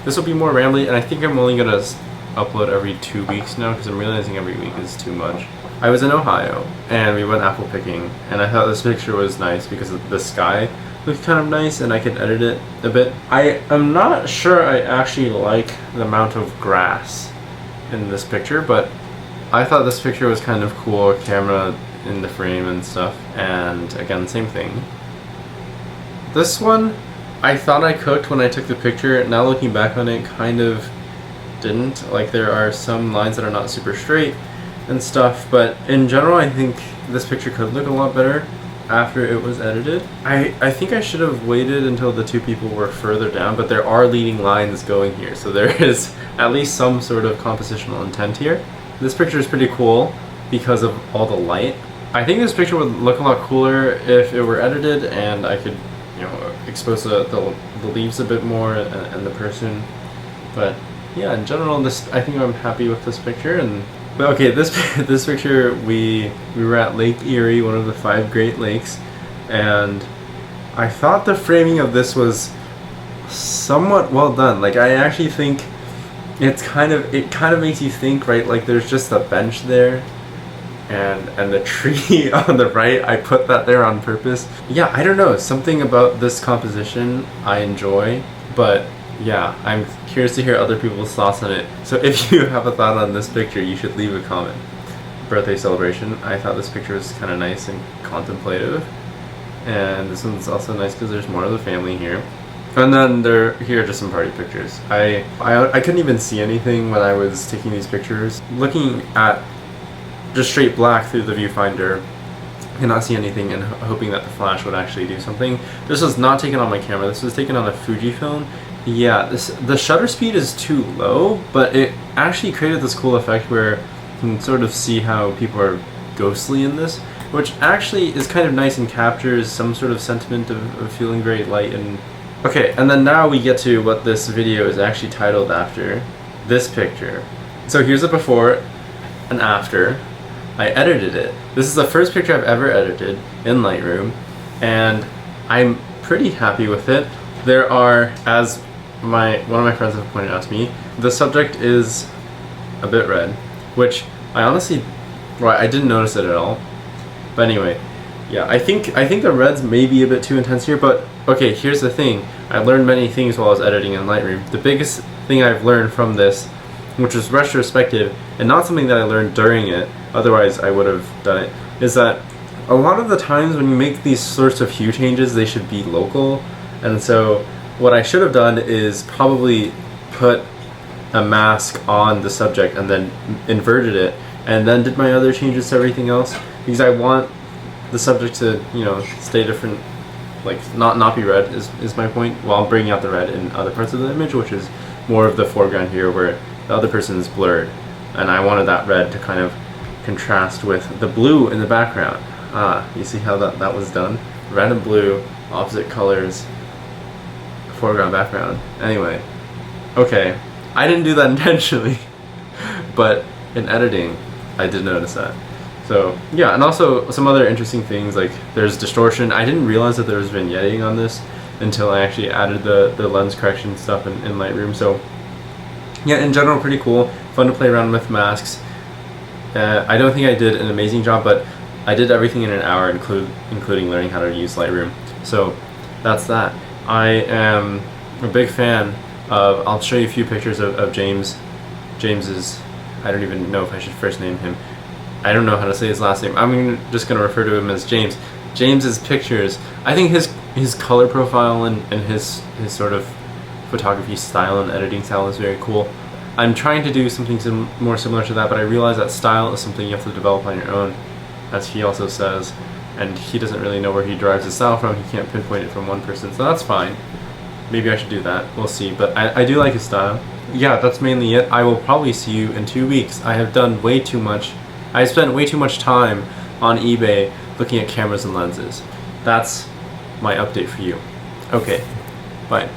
this will be more rambly, and I think I'm only gonna upload every 2 weeks now because I'm realizing every week is too much. I was in Ohio and we went apple picking, and I thought this picture was nice because the sky looked kind of nice and I could edit it a bit. I am not sure I actually like the amount of grass in this picture, but I thought this picture was kind of cool, camera in the frame and stuff, and again, same thing. This one, I thought I cooked when I took the picture. Now looking back on it, kind of didn't. Like, there are some lines that are not super straight and stuff, but in general I think this picture could look a lot better after it was edited. I think I should have waited until the two people were further down, but there are leading lines going here, so there is at least some sort of compositional intent here. This picture is pretty cool because of all the light. I think this picture would look a lot cooler if it were edited and I could, you know, expose the leaves a bit more and the person. But yeah, in general, I think I'm happy with this picture. But okay, this picture, we were at Lake Erie, one of the 5 Great Lakes, and I thought the framing of this was somewhat well done. Like, I actually think it kind of makes you think, right? Like, there's just a bench there, and the tree on the right, I put that there on purpose. Yeah, I don't know, something about this composition I enjoy, but yeah, I'm curious to hear other people's thoughts on it. So if you have a thought on this picture, you should leave a comment. Birthday celebration, I thought this picture was kind of nice and contemplative. And this one's also nice because there's more of the family here. And then here are just some party pictures. I couldn't even see anything when I was taking these pictures. Looking at just straight black through the viewfinder, I cannot see anything, and hoping that the flash would actually do something. This was not taken on my camera, this was taken on a Fujifilm. Yeah, the shutter speed is too low, but it actually created this cool effect where you can sort of see how people are ghostly in this, which actually is kind of nice and captures some sort of sentiment of feeling very light. And okay, and then now we get to what this video is actually titled after, this picture. So here's a before and after. I edited it. This is the first picture I've ever edited in Lightroom, and I'm pretty happy with it. There are, as one of my friends have pointed out to me, the subject is a bit red, which I honestly, well, I didn't notice it at all. But anyway, yeah, I think the reds may be a bit too intense here, but okay, here's the thing. I learned many things while I was editing in Lightroom. The biggest thing I've learned from this, which was retrospective, and not something that I learned during it, otherwise I would have done it, is that a lot of the times when you make these sorts of hue changes, they should be local. And so what I should have done is probably put a mask on the subject and then inverted it, and then did my other changes to everything else, because I want the subject to, you know, stay different, like not be red is my point, while bringing out the red in other parts of the image, which is more of the foreground here where the other person is blurred, and I wanted that red to kind of contrast with the blue in the background. You see how that was done? Red and blue, opposite colors, foreground, background. Anyway, okay, I didn't do that intentionally, but in editing, I did notice that. So yeah, and also some other interesting things, like there's distortion. I didn't realize that there was vignetting on this until I actually added the lens correction stuff in Lightroom. So yeah, in general, pretty cool, fun to play around with masks. I don't think I did an amazing job, but I did everything in an hour, including learning how to use Lightroom. So that's that. I am a big fan of, I'll show you a few pictures of James. James is, I don't even know if I should first name him. I don't know how to say his last name. I'm just going to refer to him as James. James's pictures, I think his color profile and his sort of photography style and editing style is very cool. I'm trying to do something more similar to that, but I realize that style is something you have to develop on your own, as he also says, and he doesn't really know where he derives his style from. He can't pinpoint it from one person, so that's fine. Maybe I should do that. We'll see, but I do like his style. Yeah, that's mainly it. I will probably see you in 2 weeks. I have done way too much. I spent way too much time on eBay looking at cameras and lenses. That's my update for you. Okay, bye.